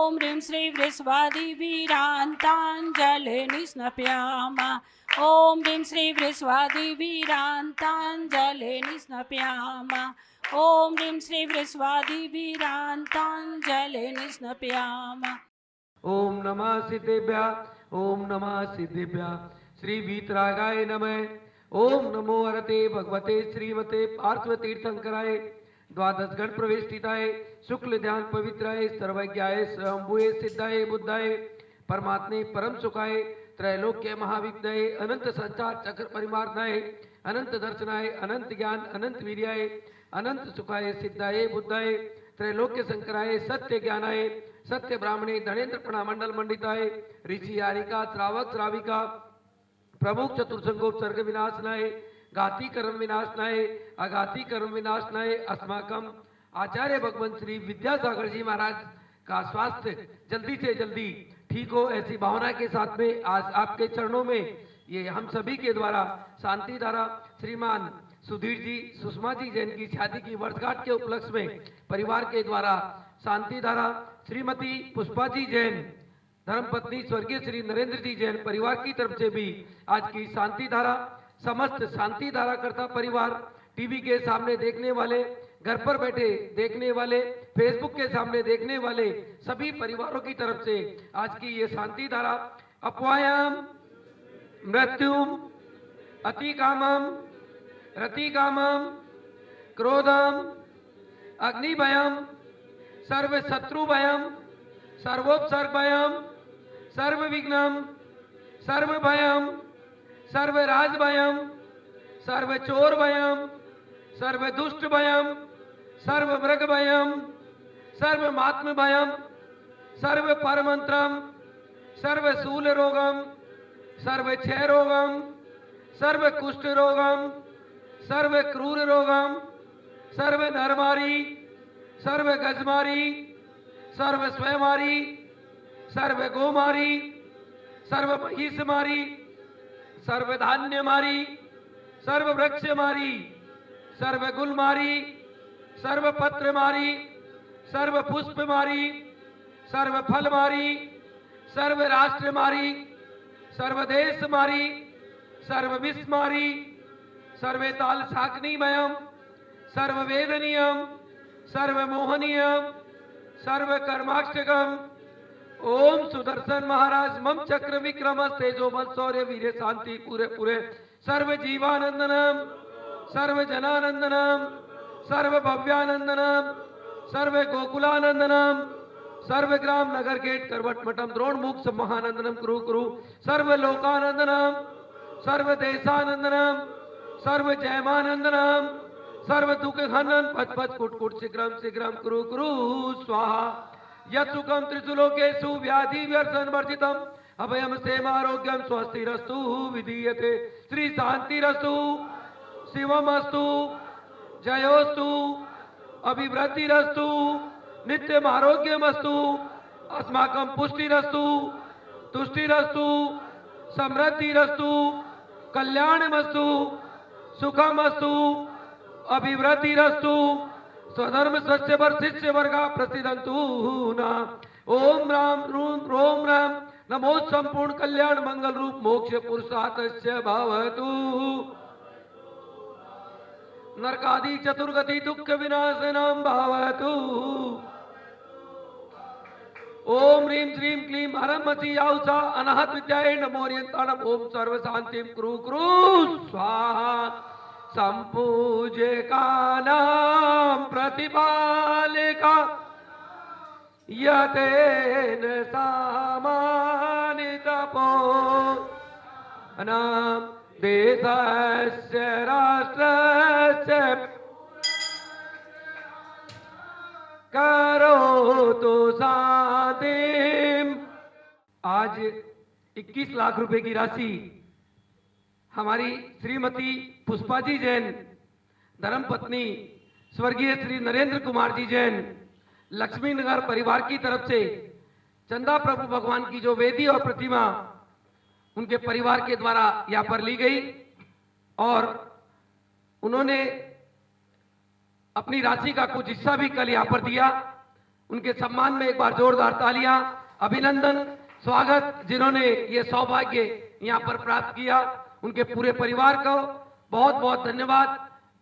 ॐ ह्रीं श्री वृषभादिवीरान्ताञ्जलिर्निस्नपयामः। ॐ ह्रीं श्री वृषभादिवीरान्ताञ्जलिर्निस्नपयामः। ॐ ह्रीं श्री वृषभादिवीरान्ताञ्जलिर्निस्नपयामः। ओम नमः सिद्धेभ्यः, ओम नमः सिद्धेभ्यः। श्री वीतरागाय नमः। ओम नमो हरते भगवते श्रीमते पार्थतीर्थंकराय द्वादश गण प्रवेष्टिताय शुक्ल ध्यान पवित्राय सर्वज्ञाय स्वयंभुए सिद्धाय बुद्धाय परमात्मे परम सुखाय त्रैलोक्य महाविद्याय अनंत संचार चक्र परिमार्गाय अनंत दर्शनाय अनंत ज्ञान अनंत वीर्याय अनंत सुखाय सिद्धाय बुद्धाय त्रैलोक्य शंकराय सत्य ज्ञानाय सत्य ब्राह्मणे धनेन्द्र प्रणामंडल मंडिताय ऋषि यारिका श्रावक श्राविका प्रमुख चतुर्संगोपसर्ग विनाशनाय घाती कर्म विनाशनाय अघाती कर्म विनाशनाय अस्माकम आचार्य भगवान श्री विद्यासागर जी महाराज का स्वास्थ्य जल्दी से जल्दी ठीक हो, ऐसी भावना के साथ में आज आपके चरणों में ये हम सभी के द्वारा शांति धारा श्रीमान सुधीर जी सुषमा जी जैन की शादी की वर्षगांठ के उपलक्ष्य में परिवार के द्वारा शांति धारा श्रीमती पुष्पा जी जैन धर्मपत्नी स्वर्गीय श्री नरेंद्र जी जैन परिवार की तरफ से भी आज की शांति धारा समस्त शांति धारा करता परिवार टीवी के सामने देखने वाले घर पर बैठे देखने वाले फेसबुक के सामने देखने वाले सभी परिवारों की तरफ से आज की ये शांति धारा अपवायाम मृत्युम अतिकामम रतिकामम क्रोधम अग्निभयम सर्व शत्रु भयम सर्वोपसर्ग भयम सर्व विघ्नम सर्व भयम सर्व राज भयम सर्व चोर भयम सर्व दुष्ट भयम सर्व मृग भयम सर्व मात्म भयम सर्व परमंत्रम सर्व शूल रोगम सर्व क्षय रोगम सर्व कुष्ठ रोगम सर्व क्रूर रोगम सर्व नरमारी सर्व गजमारी सर्व स्वयमारी सर्व गोमारी सर्व महिष मारी सर्व धान्य मारी सर्व वृक्ष मारी सर्व गुल मारी सर्व पत्र मारी सर्व पुष्प मारी सर्व फल मारी सर्व राष्ट्र मारी सर्व देश मारी सर्व विष मारी सर्वे ताल शाकनीमयम सर्व वेदनीयम सर्व मोहनीयम सर्व कर्माष्टकम ओम सुदर्शन महाराज मम चक्र विक्रम तेजो बल शौर्य वीर शांति पूरे पूरे सर्व जीवानंदनम सर्व जनानंदनम सर्व भव्यानंदनम सर्व गोकुलानंदनम सर्व ग्राम नगर गेट करवट मठम द्रोण मुख महानंदनम कुरु कुरु सर्व लोकानंदनम सर्व देशानंदनम सर्व जयमानंदनम सर्व दुख खनन पच पच कुट कुट शीघ्रम शीघ्रम कुरु कुरु स्वाहा यत्सुखम त्रिसुलोकेषु व्याधि व्यसन वर्जितम अभयम सेमारोग्यम स्वस्तिरस्तु विधीयते श्री शांतिरस्तु शिवमस्तु जयोस्तु अभिवृद्धिरस्तु नित्यम आरोग्यमस्तु अस्माकं पुष्टिरस्तु तुष्टिरस्तु समृद्धिरस्तु कल्याणमस्तु सुखमस्तु अभिवृद्धिरस्तु स्वधर्म सस्य वर्षिष्य वर्गा प्रसिद्धंतु ना ओम राम रोम राम नमो संपूर्ण कल्याण मंगल रूप मोक्ष पुरुषार्थस्य भवतु नरकादि चतुर्गति दुख विनाशनम भवतु ओम ह्रीं श्रीं क्लीं हरमति याउसा अनाहत विद्याय नमोरियंताणम ओम सर्व शांतिम कुरु कुरु स्वाहा संपूज्यका नाम प्रतिपालिका यतेन सामानितपो नाम देशस्य राष्ट्रस्य करोतु शांतिम। आज 21 लाख रुपए की राशि हमारी श्रीमती पुष्पा जी जैन धर्मपत्नी स्वर्गीय श्री नरेंद्र कुमार जी जैन लक्ष्मी नगर परिवार की तरफ से चंदा प्रभु भगवान की जो वेदी और प्रतिमा उनके परिवार के द्वारा यहाँ पर ली गई और उन्होंने अपनी राशि का कुछ हिस्सा भी कल यहाँ पर दिया। उनके सम्मान में एक बार जोरदार तालियां, अभिनंदन, स्वागत। जिन्होंने ये सौभाग्य यहाँ पर प्राप्त किया उनके पूरे परिवार को बहुत बहुत धन्यवाद।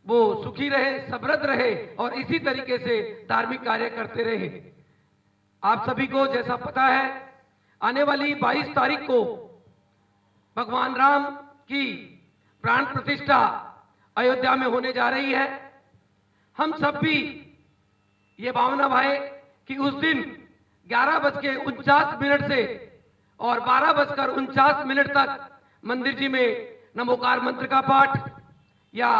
वो सुखी रहे, समृद्ध रहे और इसी तरीके से धार्मिक कार्य करते रहे। आप सभी को जैसा पता है, आने वाली 22 तारीख को भगवान राम की प्राण प्रतिष्ठा अयोध्या में होने जा रही है। हम सब भी ये भावना भाए कि उस दिन 11:49 से और 12:49 तक मंदिर जी में नमोकार मंत्र का पाठ या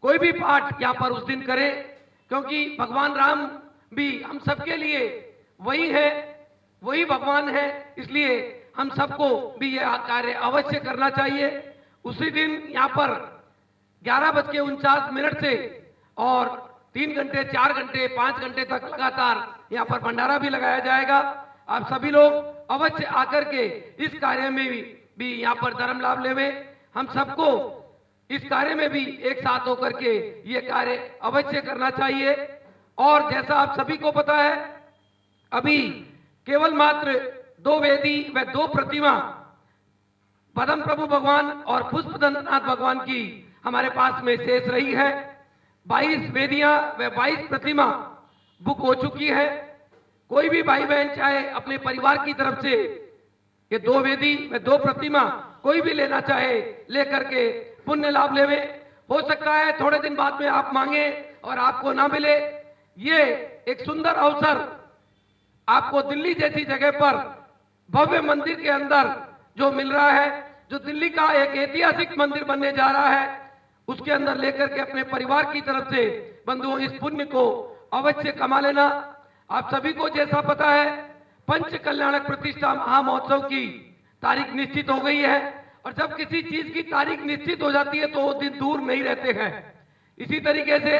कोई भी पाठ यहाँ पर उस दिन करें, क्योंकि भगवान राम भी हम सबके लिए वही है, वही भगवान है। इसलिए हम सबको भी यह कार्य अवश्य करना चाहिए। उसी दिन यहाँ पर 11:49 से और 3 घंटे, 4 घंटे, 5 घंटे तक लगातार यहाँ पर भंडारा भी लगाया जाएगा। आप सभी लोग अवश्य आकर के इस कार्य में भी यहाँ पर धर्म लाभ लेवे। हम सबको इस कार्य में भी एक साथ होकर के ये कार्य अवश्य करना चाहिए। और जैसा आप सभी को पता है, अभी केवल मात्र 2 वेदी व 2 प्रतिमा पद्म प्रभु भगवान और पुष्पदंतनाथ भगवान की हमारे पास में शेष रही है। 22 वेदियां व 22 प्रतिमा बुक हो चुकी है। कोई भी भाई बहन चाहे अपने परिवार की तरफ से ये 2 वेदी व 2 प्रतिमा कोई भी लेना चाहे, लेकर के पुण्य लाभ लेवे। हो सकता है थोड़े दिन बाद में आप मांगे और आपको ना मिले। ये एक सुंदर अवसर आपको दिल्ली जैसी जगह पर भव्य मंदिर के अंदर जो मिल रहा है, जो दिल्ली का एक ऐतिहासिक मंदिर बनने जा रहा है, उसके अंदर लेकर के अपने परिवार की तरफ से बंधुओं इस पुण्य को अवश्य कमा लेना। आप सभी को जैसा पता है, पंच कल्याणक प्रतिष्ठा महामहोत्सव की तारीख निश्चित हो गई है और जब किसी चीज की तारीख निश्चित हो जाती है तो वो दिन दूर नहीं रहते हैं। इसी तरीके से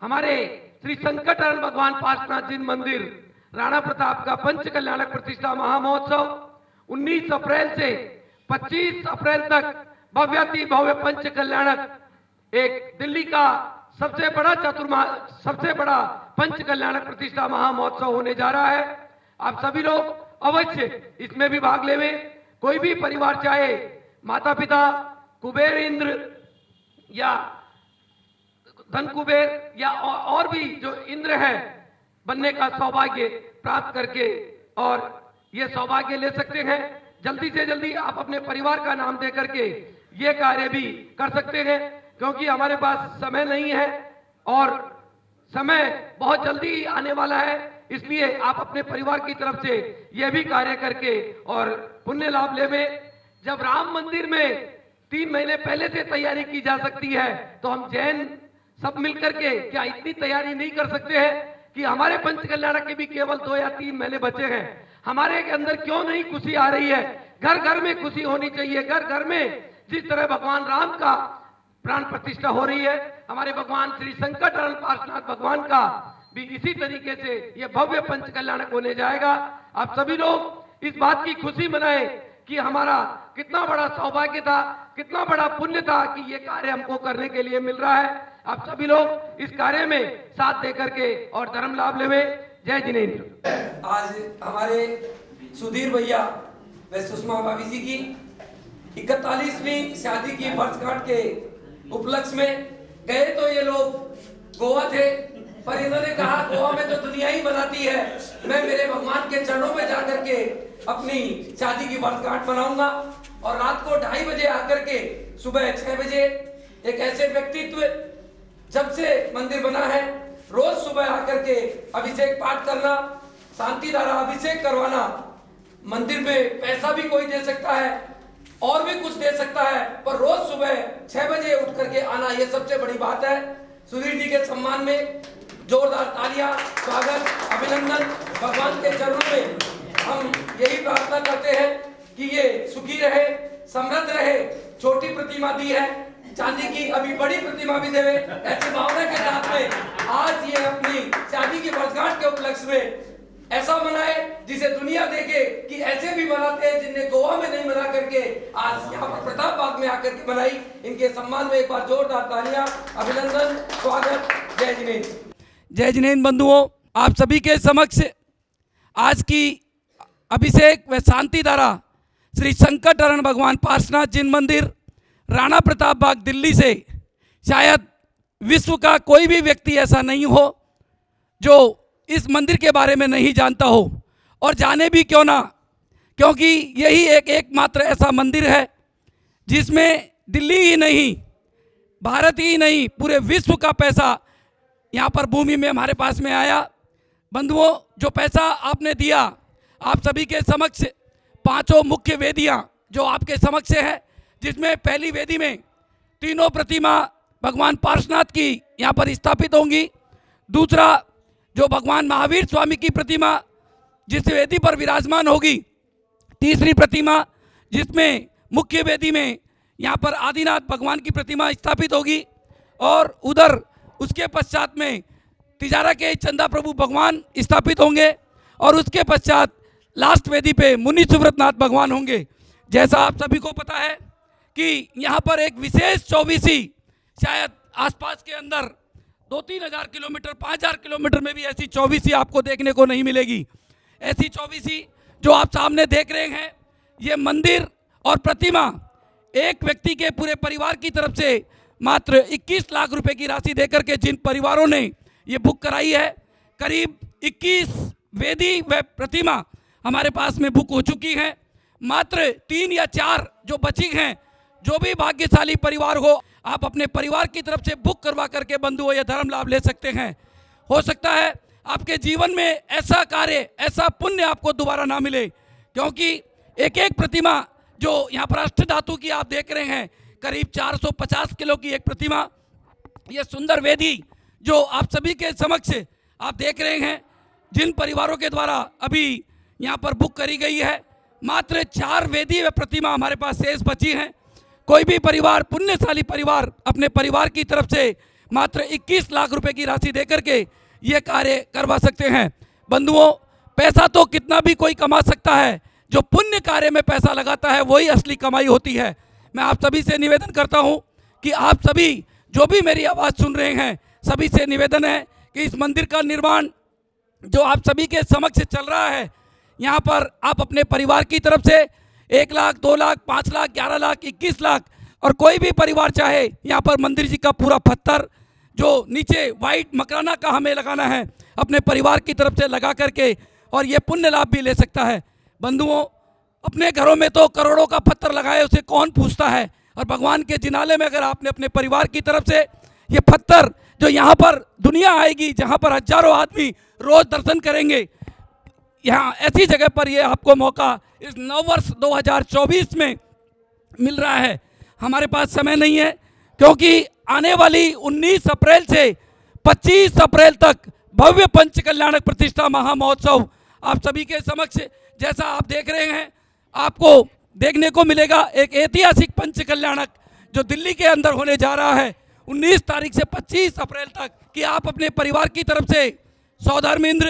हमारे श्री संकटहरण भगवान पार्श्वनाथ जी मंदिर राणा प्रताप का पंच कल्याणक प्रतिष्ठा महामहोत्सव 19 अप्रैल से 25 अप्रैल तक भव्याति भव्य पंच कल्याणक एक दिल्ली का सबसे बड़ा पंच कल्याणक प्रतिष्ठा महामहोत्सव होने जा रहा है। आप सभी लोग अवश्य इसमें भी भाग लेवे। कोई भी परिवार चाहे माता पिता कुबेर इंद्र या धन कुबेर या और भी जो इंद्र है बनने का सौभाग्य प्राप्त करके और ये सौभाग्य ले सकते हैं। जल्दी से जल्दी आप अपने परिवार का नाम दे करके ये कार्य भी कर सकते हैं, क्योंकि हमारे पास समय नहीं है और समय बहुत जल्दी आने वाला है। इसलिए आप अपने परिवार की तरफ से यह भी कार्य करके और पुण्य लाभ लेवे। जब राम मंदिर में 3 महीने पहले से तैयारी की जा सकती है, तो हम जैन सब मिलकर के क्या इतनी तैयारी नहीं कर सकते हैं कि हमारे पंच कल्याणक के भी केवल 2 या 3 महीने बचे हैं। हमारे के अंदर क्यों नहीं खुशी आ रही है? घर घर में खुशी होनी चाहिए। घर घर में जिस तरह भगवान राम का प्राण प्रतिष्ठा हो रही है, हमारे भगवान श्री संकटहरण पार्श्वनाथ भगवान का भी इसी तरीके से यह भव्य पंच कल्याणक होने जाएगा। आप सभी लोग इस बात की खुशी मनाएं कि हमारा कितना बड़ा सौभाग्य था, कितना बड़ा पुण्य था कि ये कार्य हमको करने के लिए मिल रहा है। आप सभी लोग इस कार्य में साथ दे करके और धर्म लाभ लेवे। जय जिनेन्द्र। आज हमारे सुधीर भैया व सुषमा भाभी जी की 41वीं शादी की वर्षगांठ के उपलक्ष्य में गए तो ये लोग गोवा थे, पर इन्होंने कहा गोवा में तो दुनिया ही बनाती है, मैं मेरे भगवान के चरणों में जाकर के अपनी शादी की वर्षगांठ मनाऊंगा। और रात को 2:30 बजे आकर के सुबह 6 बजे एक ऐसे व्यक्तित्व, जब से मंदिर बना है रोज सुबह आकर के अभिषेक पाठ करना, शांति धारा अभिषेक करवाना। मंदिर में पैसा भी कोई दे सकता है और भी कुछ दे सकता है, पर रोज सुबह 6 बजे उठ करके आना, ये सबसे बड़ी बात है। सुधीर जी के सम्मान में जोरदार तालियां, स्वागत, अभिनंदन। भगवान के चरणों में हम यही प्रार्थना करते हैं कि ये सुखी रहे, समृद्ध रहे। छोटी प्रतिमा दी है, चांदी की अभी बड़ी प्रतिमा भी देवे, ऐसी भावना के साथ में आज ये अपनी शादी की वर्षगांठ के उपलक्ष्य में ऐसा मनाए जिसे दुनिया देखे कि ऐसे भी मनाते हैं जिनने गोवा में नहीं मना करके आज यहाँ पर प्रताप बाग में आकर के मनाई। इनके सम्मान में एक बार जोरदार तालियां, अभिनंदन, स्वागत। जय जिनेन्द्र। जय जिनेन्द्र बंधुओं, आप सभी के समक्ष आज की अभिषेक व शांति धारा श्री संकटहरण भगवान पार्श्वनाथ जिन मंदिर, राणा प्रताप बाग, दिल्ली से शायद विश्व का कोई भी व्यक्ति ऐसा नहीं हो जो इस मंदिर के बारे में नहीं जानता हो, और जाने भी क्यों ना, क्योंकि यही एकमात्र ऐसा मंदिर है जिसमें दिल्ली ही नहीं, भारत ही नहीं, पूरे विश्व का पैसा यहाँ पर भूमि में हमारे पास में आया। बंधुओं, जो पैसा आपने दिया, आप सभी के समक्ष पांचों मुख्य वेदियाँ जो आपके समक्ष है, जिसमें पहली वेदी में तीनों प्रतिमा भगवान पार्श्वनाथ की यहाँ पर स्थापित होंगी। दूसरा, जो भगवान महावीर स्वामी की प्रतिमा जिस वेदी पर विराजमान होगी। तीसरी प्रतिमा जिसमें मुख्य वेदी में यहाँ पर आदिनाथ भगवान की प्रतिमा स्थापित होगी, और उधर उसके पश्चात में तिजारा के चंदा प्रभु भगवान स्थापित होंगे, और उसके पश्चात लास्ट वेदी पे मुनि सुव्रतनाथ भगवान होंगे। जैसा आप सभी को पता है कि यहाँ पर एक विशेष चौबीसी, शायद आसपास के अंदर 2-3 हज़ार किलोमीटर, 5,000 किलोमीटर में भी ऐसी चौबीसी आपको देखने को नहीं मिलेगी। ऐसी चौबीसी जो आप सामने देख रहे हैं, ये मंदिर और प्रतिमा एक व्यक्ति के पूरे परिवार की तरफ से मात्र 21 लाख रुपए की राशि देकर के जिन परिवारों ने ये बुक कराई है, करीब 21 वेदी व प्रतिमा हमारे पास में बुक हो चुकी हैं। मात्र 3 या 4 जो बची हैं, जो भी भाग्यशाली परिवार हो, आप अपने परिवार की तरफ से बुक करवा करके बंधुओं ये धर्म लाभ ले सकते हैं। हो सकता है आपके जीवन में ऐसा कार्य, ऐसा पुण्य आपको दोबारा ना मिले, क्योंकि एक एक प्रतिमा जो यहाँ पर अष्ट धातु की आप देख रहे हैं, करीब 450 किलो की एक प्रतिमा, ये सुंदर वेदी जो आप सभी के समक्ष आप देख रहे हैं, जिन परिवारों के द्वारा अभी यहाँ पर बुक करी गई है, मात्र 4 वेदी व प्रतिमा हमारे पास शेष बची हैं। कोई भी परिवार, पुण्यशाली परिवार, अपने परिवार की तरफ से मात्र 21 लाख रुपए की राशि देकर के ये कार्य करवा सकते हैं। बंधुओं, पैसा तो कितना भी कोई कमा सकता है, जो पुण्य कार्य में पैसा लगाता है वही असली कमाई होती है। मैं आप सभी से निवेदन करता हूं कि आप सभी जो भी मेरी आवाज़ सुन रहे हैं, सभी से निवेदन है कि इस मंदिर का निर्माण जो आप सभी के समक्ष चल रहा है, यहाँ पर आप अपने परिवार की तरफ से 1 लाख, 2 लाख, 5 लाख, 11 लाख, 21 लाख, और कोई भी परिवार चाहे यहाँ पर मंदिर जी का पूरा पत्थर जो नीचे वाइट मकराना का हमें लगाना है, अपने परिवार की तरफ से लगा करके और ये पुण्य लाभ भी ले सकता है। बंधुओं, अपने घरों में तो करोड़ों का पत्थर लगाए उसे कौन पूछता है, और भगवान के जिनाले में अगर आपने अपने परिवार की तरफ से ये पत्थर जो यहाँ पर दुनिया आएगी, जहाँ पर हजारों आदमी रोज दर्शन करेंगे, यहाँ ऐसी जगह पर ये आपको मौका इस नववर्ष 2024 में मिल रहा है। हमारे पास समय नहीं है, क्योंकि आने वाली 19 अप्रैल से 25 अप्रैल तक भव्य पंच कल्याणक प्रतिष्ठा महामहोत्सव आप सभी के समक्ष, जैसा आप देख रहे हैं, आपको देखने को मिलेगा। एक ऐतिहासिक पंच कल्याणक जो दिल्ली के अंदर होने जा रहा है 19 तारीख से 25 अप्रैल तक, कि आप अपने परिवार की तरफ से सौधर्मेंद्र,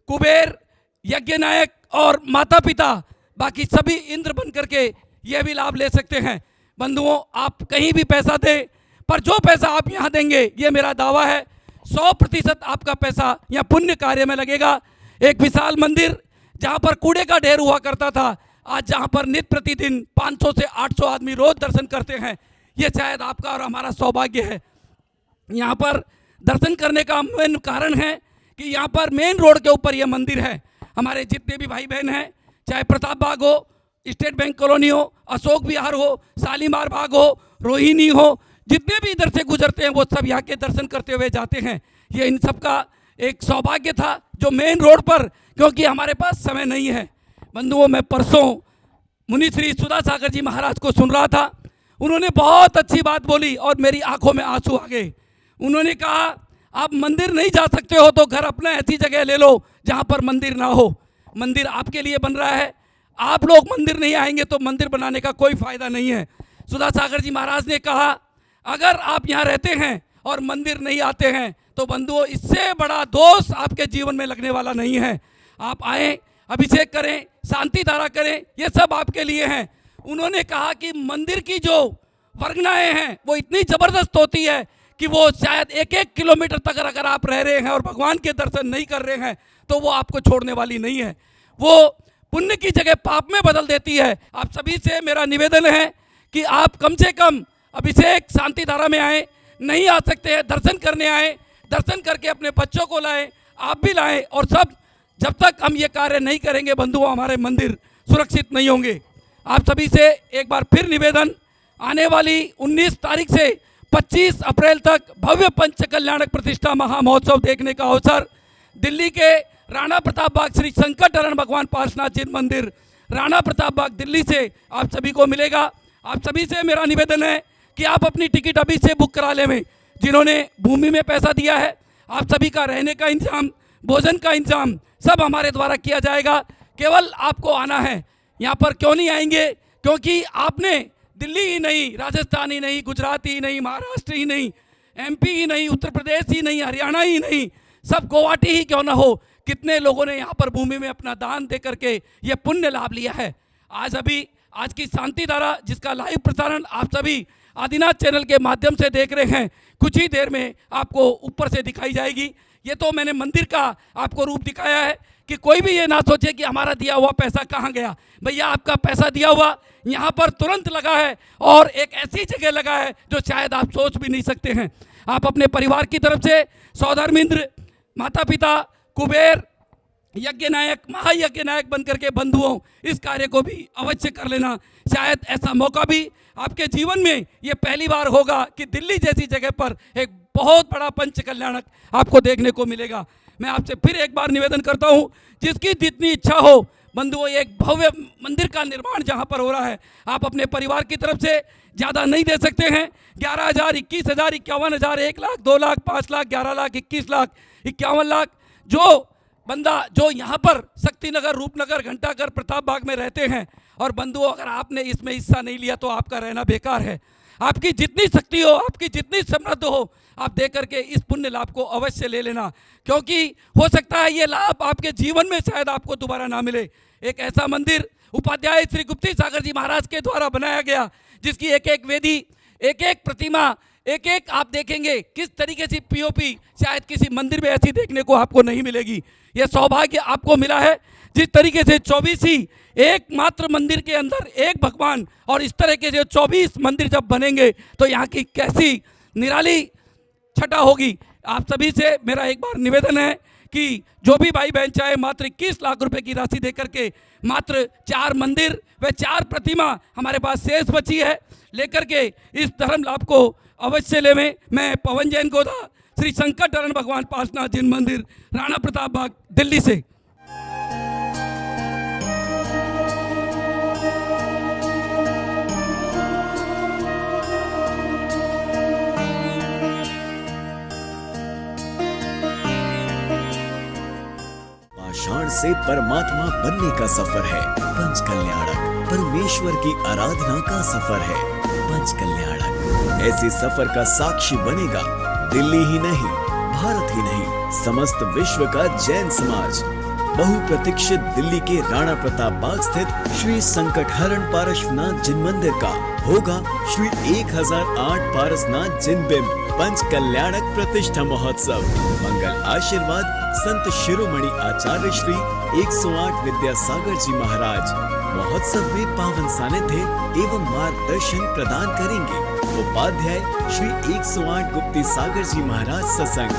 कुबेर, यज्ञ नायक और माता पिता बाकी सभी इंद्र बन करके ये भी लाभ ले सकते हैं। बंधुओं, आप कहीं भी पैसा दें, पर जो पैसा आप यहाँ देंगे, ये मेरा दावा है 100% आपका पैसा यहाँ पुण्य कार्य में लगेगा। एक विशाल मंदिर जहाँ पर कूड़े का ढेर हुआ करता था, आज जहाँ पर नित्य प्रतिदिन 500 से 800 आदमी रोज दर्शन करते हैं, ये शायद आपका और हमारा सौभाग्य है। यहाँ पर दर्शन करने का मेन कारण है कि यहाँ पर मेन रोड के ऊपर यह मंदिर है। हमारे जितने भी भाई बहन हैं, चाहे प्रताप बाग हो, स्टेट बैंक कॉलोनी हो, अशोक विहार हो, शालीमार बाग हो, रोहिणी हो, जितने भी इधर से गुजरते हैं वो सब यहाँ के दर्शन करते हुए जाते हैं। ये इन सब का एक सौभाग्य था जो मेन रोड पर, क्योंकि हमारे पास समय नहीं है। बंधुओं, मैं परसों मुनि श्री सुधा सागर जी महाराज को सुन रहा था, उन्होंने बहुत अच्छी बात बोली और मेरी आंखों में आंसू आ गए। उन्होंने कहा, आप मंदिर नहीं जा सकते हो तो घर अपना ऐसी जगह ले लो जहाँ पर मंदिर ना हो। मंदिर आपके लिए बन रहा है, आप लोग मंदिर नहीं आएंगे तो मंदिर बनाने का कोई फायदा नहीं है। सुधा सागर जी महाराज ने कहा, अगर आप यहाँ रहते हैं और मंदिर नहीं आते हैं तो बंधुओं, इससे बड़ा दोष आपके जीवन में लगने वाला नहीं है। आप आएँ, अभिषेक करें, शांति धारा करें, ये सब आपके लिए हैं। उन्होंने कहा कि मंदिर की जो वर्गनाएँ हैं वो इतनी ज़बरदस्त होती है कि वो शायद 1-1 किलोमीटर तक अगर आप रह रहे हैं और भगवान के दर्शन नहीं कर रहे हैं तो वो आपको छोड़ने वाली नहीं है। वो पुण्य की जगह पाप में बदल देती है। आप सभी से मेरा निवेदन है कि आप कम से कम अभिषेक शांति धारा में आए, नहीं आ सकते हैं दर्शन करने आए, दर्शन करके अपने बच्चों को लाएं, आप भी लाएं, और सब जब तक हम ये कार्य नहीं करेंगे बंधुओं हमारे मंदिर सुरक्षित नहीं होंगे। आप सभी से एक बार फिर निवेदन, आने वाली 19 तारीख से 25 अप्रैल तक भव्य पंच कल्याणक प्रतिष्ठा महामहोत्सव देखने का अवसर दिल्ली के राणा प्रताप बाग श्री संकटहरण भगवान पार्श्वनाथ जिन मंदिर राणा प्रताप बाग दिल्ली से आप सभी को मिलेगा। आप सभी से मेरा निवेदन है कि आप अपनी टिकट अभी से बुक करा लें। जिन्होंने भूमि में पैसा दिया है, आप सभी का रहने का इंतजाम, भोजन का इंतजाम सब हमारे द्वारा किया जाएगा। केवल आपको आना है। यहाँ पर क्यों नहीं आएंगे? क्योंकि आपने दिल्ली ही नहीं, राजस्थान ही नहीं, गुजरात ही नहीं, महाराष्ट्र ही नहीं, MP ही नहीं, उत्तर प्रदेश ही नहीं, हरियाणा ही नहीं, सब गुवाहाटी ही क्यों ना हो, कितने लोगों ने यहाँ पर भूमि में अपना दान दे करके ये पुण्य लाभ लिया है। आज की शांति धारा जिसका लाइव प्रसारण आप सभी आदिनाथ चैनल के माध्यम से देख रहे हैं, कुछ ही देर में आपको ऊपर से दिखाई जाएगी। ये तो मैंने मंदिर का आपको रूप दिखाया है कि कोई भी ये ना सोचे कि हमारा दिया हुआ पैसा कहाँ गया। भैया आपका पैसा दिया हुआ यहाँ पर तुरंत लगा है, और एक ऐसी जगह लगा है जो शायद आप सोच भी नहीं सकते हैं। आप अपने परिवार की तरफ से सौधर्मिंद्र, माता पिता, कुबेर, यज्ञ नायक, महायज्ञ नायक बनकर के बंधुओं इस कार्य को भी अवश्य कर लेना। शायद ऐसा मौका भी आपके जीवन में ये पहली बार होगा कि दिल्ली जैसी जगह पर एक बहुत बड़ा पंच कल्याणक आपको देखने को मिलेगा। मैं आपसे फिर एक बार निवेदन करता हूँ, जिसकी जितनी इच्छा हो बंधुओं, एक भव्य मंदिर का निर्माण जहाँ पर हो रहा है, आप अपने परिवार की तरफ से ज़्यादा नहीं दे सकते हैं। 11,000, 21,000, 51,000, 1 लाख, 2 लाख, 5 लाख, 11 लाख, 21 लाख, 51 लाख, जो बंदा जो यहाँ पर शक्तिनगर, रूपनगर, घंटाघर, प्रताप बाग में रहते हैं, और बंधुओं अगर आपने इसमें हिस्सा नहीं लिया तो आपका रहना बेकार है। आपकी जितनी शक्ति हो, आपकी जितनी समृद्ध हो, आप दे करके इस पुण्य लाभ को अवश्य ले लेना, क्योंकि हो सकता है ये लाभ आपके जीवन में शायद आपको दोबारा ना मिले। एक ऐसा मंदिर उपाध्याय श्री गुप्ती सागर जी महाराज के द्वारा बनाया गया, जिसकी एक एक वेदी, एक एक प्रतिमा, एक एक आप देखेंगे किस तरीके से POP शायद किसी मंदिर में ऐसी देखने को आपको नहीं मिलेगी। यह सौभाग्य आपको मिला है जिस तरीके से 24 ही एकमात्र मंदिर के अंदर एक भगवान, और इस तरह के जो 24 मंदिर जब बनेंगे तो यहाँ की कैसी निराली छटा होगी। आप सभी से मेरा एक बार निवेदन है कि जो भी भाई बहन चाहे मात्र 21 लाख रुपए की राशि देकर के मात्र 4 मंदिर व 4 प्रतिमा हमारे पास शेष बची है, लेकर के इस धर्म लाभ को अवश्य लेवें। मैं पवन जैन गोधा, श्री संकटहरण भगवान पार्श्वनाथ जिन मंदिर, राणा प्रताप बाग, दिल्ली से। पाषाण से परमात्मा बनने का सफर है पंच कल्याणक, परमेश्वर की आराधना का सफर है पंच कल्याणक। ऐसे सफर का साक्षी बनेगा दिल्ली ही नहीं, भारत ही नहीं, समस्त विश्व का जैन समाज। बहुप्रतीक्षित दिल्ली के राणा प्रताप बाग स्थित श्री संकटहरण पार्श्वनाथ जिन मंदिर का होगा श्री 1008 पारसनाथ जिन बिंब पंच कल्याणक प्रतिष्ठा महोत्सव। मंगल आशीर्वाद संत शिरोमणि आचार्य श्री 108 विद्यासागर जी महाराज महोत्सव में पावन सानिध्य एवं मार्गदर्शन प्रदान करेंगे। उपाध्याय श्री 108 गुप्ती सागर जी महाराज सत्संग।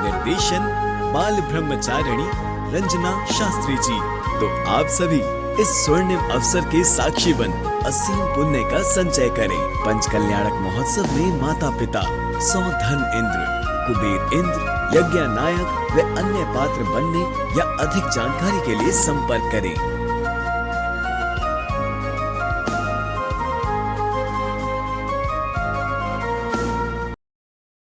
निर्देशन बाल ब्रह्मचारिणी रंजना शास्त्री जी। तो आप सभी इस स्वर्णिम अवसर के साक्षी बन असीम पुण्य का संचय करें। पंच कल्याणक महोत्सव में माता पिता, सौधन इंद्र, कुबेर इंद्र, यज्ञ नायक व अन्य पात्र बनने या अधिक जानकारी के लिए संपर्क करें।